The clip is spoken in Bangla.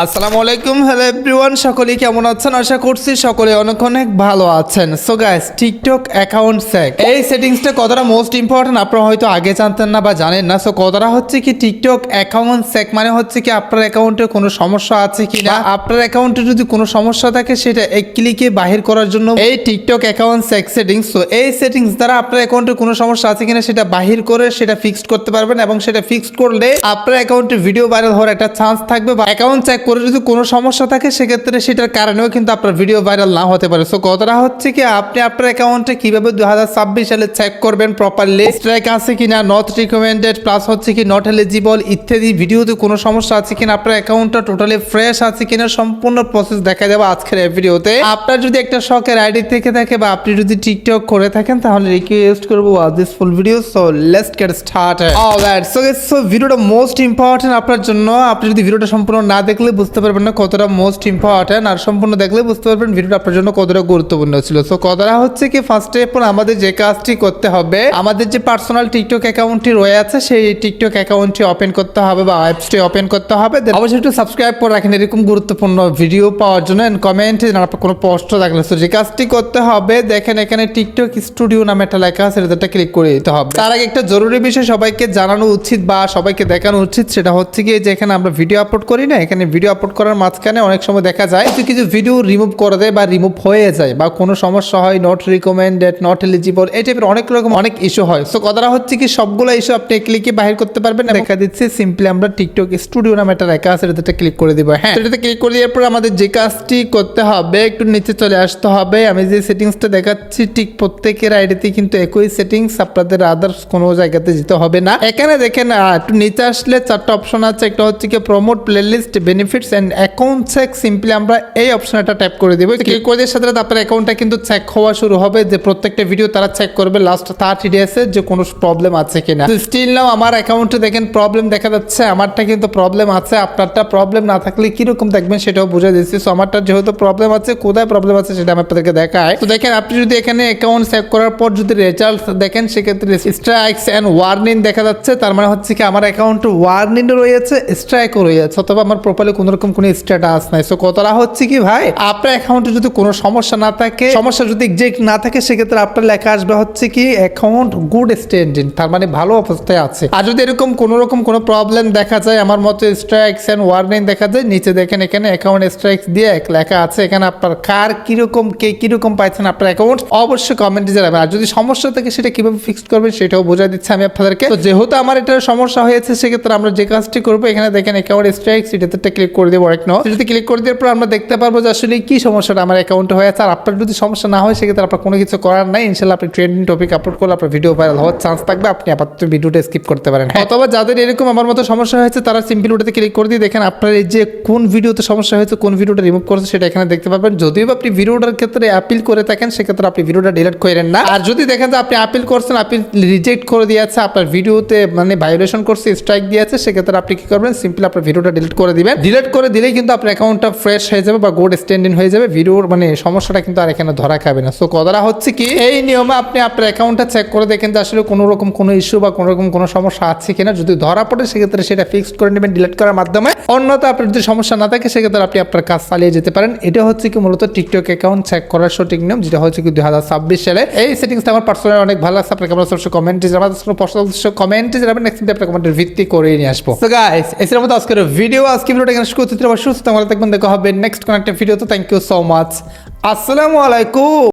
আসসালামু আলাইকুম, হ্যালো এভরিওয়ান, সকলে কেমন আছেন? আশা করছি সকলে অনেক অনেক ভালো আছেন। সো গাইস, টিকটক অ্যাকাউন্ট সেক এই সেটিংসটা কতটা মোস্ট ইম্পর্টেন্ট আপনারা হয়তো আগে জানতেন না বা জানেন না। সো কতটা হচ্ছে কি টিকটক অ্যাকাউন্ট সেক মানে হচ্ছে কি আপনার অ্যাকাউন্টে কোনো সমস্যা আছে কিনা, আপনার অ্যাকাউন্টে যদি কোনো সমস্যা থাকে সেটা এক ক্লিকে বাহির করার জন্য এই টিকটক অ্যাকাউন্ট সেক সেটিংস। সো এই সেটিংস দ্বারা আপনার অ্যাকাউন্টে কোনো সমস্যা আছে কিনা সেটা বাহির করে সেটা ফিক্সড করতে পারবেন, এবং সেটা ফিক্সড করলে আপনার অ্যাকাউন্টে ভিডিও ভাইরাল হওয়ার একটা চান্স থাকবে, বা অ্যাকাউন্ট চেক করে যদি কোনো সমস্যা থাকে সেক্ষেত্রে সেটার কারণেও কিন্তু আপনার ভিডিও ভাইরাল না হতে পারে। সো কথাটা হচ্ছে কি আপনি আপনার অ্যাকাউন্টে কিভাবে 2026 সালে চেক করবেন প্রপারলি, স্ট্রাইক আছে কিনা, নট রিকমেন্ডেড, প্লাস হচ্ছে কি নট এলিজিবল ইত্যাদি, ভিডিওতে কোনো সমস্যা আছে কিনা, আপনার অ্যাকাউন্টটা টোটালি ফ্রেশ আছে কিনা, সম্পূর্ণ প্রসেস দেখা যাবে আজকের এই ভিডিওতে। আপনার যদি একটা শখের আইডি থেকে থাকে বা আপনি যদি টিকটক করে থাকেন তাহলে রিকোয়েস্ট করবো watch this full video. So let's get started. Alright, so ভিডিওটা মোস্ট ইম্পর্টেন্ট আপনার জন্য। আপনি যদি ভিডিওটা সম্পূর্ণ না দেখলে বুঝতে পারবেন না কতটা মোস্ট ইম্পর্টেন্ট, আর সম্পূর্ণ দেখলে বুঝতে পারবেন ভিডিওটা আপনার জন্য কতটা গুরুত্বপূর্ণ ছিল। সো কথাটা হচ্ছে কি ফার্স্টে আমাদের যে কাজটি করতে হবে, আমাদের যে পার্সোনাল টিকটক অ্যাকাউন্টটি রয়েছে সেই টিকটক অ্যাকাউন্টটি ওপেন করতে হবে বা অ্যাপসটি ওপেন করতে হবে। অবশ্যই একটু সাবস্ক্রাইব করে রাখেন এরকম গুরুত্বপূর্ণ ভিডিও পাওয়ার জন্য, এন্ড কমেন্টে আপনার কোনো পোস্ট থাকলে। সো যে কাজটি করতে হবে, দেখেন এখানে টিকটক স্টুডিও নামে একটা লেখা আছে, সেটা ক্লিক করে দিতে হবে। তার আগে একটা জরুরি বিষয় সবাইকে জানানো উচিত বা সবাইকে দেখানো উচিত, সেটা হচ্ছে কি যে এখানে আমরা ভিডিও আপলোড করি না, এখানে ভিডিও আপলোড করার মাঝখানে অনেক সময় দেখা যায় কিছু ভিডিও রিমুভ করে দেয় বা রিমুভ হয়ে যায় বা কোনো সমস্যা হয়, নট রিকমেন্ডেড, নট এলিজিবল, এই টাইপের অনেক রকম অনেক ইস্যু হয়। সো কথাটা হচ্ছে কি সবগুলো ইস্যু আপনি ক্লিকে বাহির করতে পারবেন। দেখা দিচ্ছে সিম্পলি আমরা টিকটক স্টুডিও নামে একটা লেখা আছে, এটাতে ক্লিক করে দিব। হ্যাঁ, এটাতে ক্লিক করে দেওয়ার পর আমাদের যে কাজটি করতে হবে, একটু নিচে চলে আসতে হবে। আমি যে সেটিংসটা দেখাচ্ছি ঠিক প্রত্যেকের আইডিতে কিন্তু একই সেটিংস, আপনাদের আদার্স কোনো জায়গাতে যেতে হবে না। এখানে দেখেন একটু নিচে আসলে চারটা অপশন আছে, একটা হচ্ছে কি promote playlist, benefits and account check. Simply আমরা এই অপশনটা ট্যাপ করে দিব। ক্লিক করে দেওয়ার সাথে আপনার অ্যাকাউন্টটা কিন্তু চেক হওয়া শুরু হবে, যে প্রত্যেকটা ভিডিও তারা চেক করবে লাস্ট 30 ডেজে যে কোনো প্রবলেম আছে কিনা। স্টিল নাও আমার অ্যাকাউন্টে দেখেন প্রবলেম দেখা যাচ্ছে, আমারটা কিন্তু প্রবলেম আছে। আপনারটা প্রবলেম না থাকলে কিরকম দেখবেন সেটাও বুঝে দিচ্ছি। সো আমারটা যেহেতু প্রবলেম আছে, কোথায় প্রবলেম আছে সেটা আমি আপনাদেরকে দেখাই। তো দেখেন আপনি যদি এখানে অ্যাকাউন্ট চেক করার পর যদি রেজাল্ট দেখেন, সেক্ষেত্রে স্ট্রাইকস এন্ড ওয়ার্নিং দেখা যাচ্ছে। তার মানে হচ্ছে কি আমার অ্যাকাউন্টে ওয়ার্নিং রয়েছে, স্ট্রাইকও রয়েছে, অথবা আমার প্রোফাইলে কোনো রকম কোনো স্ট্যাটাস নাই। সো কথাটা হচ্ছে কি ভাই, আপনার অ্যাকাউন্টে যদি কোনো সমস্যা না থাকে, সমস্যা যদি এক্সাক্ট না থাকে, সেক্ষেত্রে আপনার লেখা আসবে হচ্ছে কি অ্যাকাউন্ট গুড স্ট্যান্ডিং, তার মানে ভালো অবস্থায় আছে। আর যদি এরকম কোনো রকম কোনো প্রবলেম দেখা যায়, আমার মতো স্ট্রাইকস এন্ড ওয়ার্নিং দেখা যায়, নিচে দেখেন এখানে অ্যাকাউন্ট স্ট্রাইকস দিয়ে লেখা আছে। এখানে আপনার কার কিরকম কে কিরকম পাইছেন আপনার অ্যাকাউন্ট, অবশ্যই কমেন্টে জানাবেন। আর যদি সমস্যা থাকে সেটা কিভাবে ফিক্স করবেন সেটাও বোঝা দিচ্ছে আমি আপনাদেরকে। তো যেহেতু আমার এটার সমস্যা হয়েছে, সেক্ষেত্রে আমরা যে কাজটি করবো, এখানে দেখেন অ্যাকাউন্ট স্ট্রাইকস, এটাতে ক্লিক করে দেবো। যদি ক্লিক করে দেওয়ার পর আমরা দেখতে পারবো যে আসলে কি সমস্যাটা আমার অ্যাকাউন্টে হয়েছে। আর আপনার যদি সমস্যা না হয় সেক্ষেত্রে আপনার কোনো কিছু করার নাই, ইনশাল্লাহ আপনি ট্রেন্ডিং টপিক আপলোড করলে আপনার ভিডিও ভাইরাল হওয়ার চান্স থাকবে, আপনি আপাতত ভিডিওটা স্কিপ করতে পারেন। অথবা যাদের এরকম আমার মতো সমস্যা হয়েছে তারা সিম্পলি ওটাতে ক্লিক করে দিয়ে দেখেন আপনার এই যে কোন ভিডিওতে সমস্যা হয়েছে, কোন ভিডিওটা রিমুভ করছে সেটা এখানে দেখতে পারবেন। যদিও আপনি ভিডিওটার ক্ষেত্রে আপিল করে থাকেন, সেক্ষেত্রে আপনি ভিডিওটা ডিলিট করেন না। আর যদি দেখেন যে আপনি আপিল করছেন, আপিল রিজেক্ট করে দিয়েছে, আপনার ভিডিওতে মানে ভায়োলেশন করছে, স্ট্রাইক দিয়েছে, সেক্ষেত্রে আপনি কি করবেন, সিম্পলি আপনার ভিডিওটা ডিলিট করে দিবেন। ডিলিট করে দিলেই কিন্তু আপনার অ্যাকাউন্টটা ফ্রেশ হয়ে যাবে বা গুড স্ট্যান্ডিং হয়ে যাবে, ভিডিওর মানে সমস্যাটা কিন্তু আর এখানে ধরা খাবে না। সো কথাটা হচ্ছে কি এই নিয়মে আপনি আপনার অ্যাকাউন্টটা চেক করে দেখেন যে আসলে কোনো রকম কোনো ইস্যু বা কোনো রকম কোনো সমস্যা আছে কিনা। যদি ধরা পড়ে সেক্ষেত্রে সেটা ফিক্সড করে নেবেন ডিলিট করার মাধ্যমে। অন্যথা আপনার যদি সমস্যা না থাকে সেক্ষেত্রে আপনি আপনার কাজ চালিয়ে যেতে পারেন। এটা হচ্ছে কি মূলত টিকটক অ্যাকাউন্ট চেক করার সঠিক নিয়ম, যেটা হচ্ছে কি 2026 সালে। এই সেটিংসটা আমার পার্সোনালি অনেক ভালো লাগছে। আপনার কেমন অবশ্যই কমেন্টে জানাবেন, কমেন্টে জানাবেন, নেক্সট ভিডিও আপনার কমেন্টের ভিত্তি করে নিয়ে আসবো। সো গাইস, এর মধ্যে আজকের ভিডিও, আজকে ভিডিওটা এখানে শুরু করতে সুস্থ থাকবেন, দেখা হবে নেক্সট কোন একটা ভিডিও। তো থ্যাংক ইউ সো মাচ, আসসালামু আলাইকুম।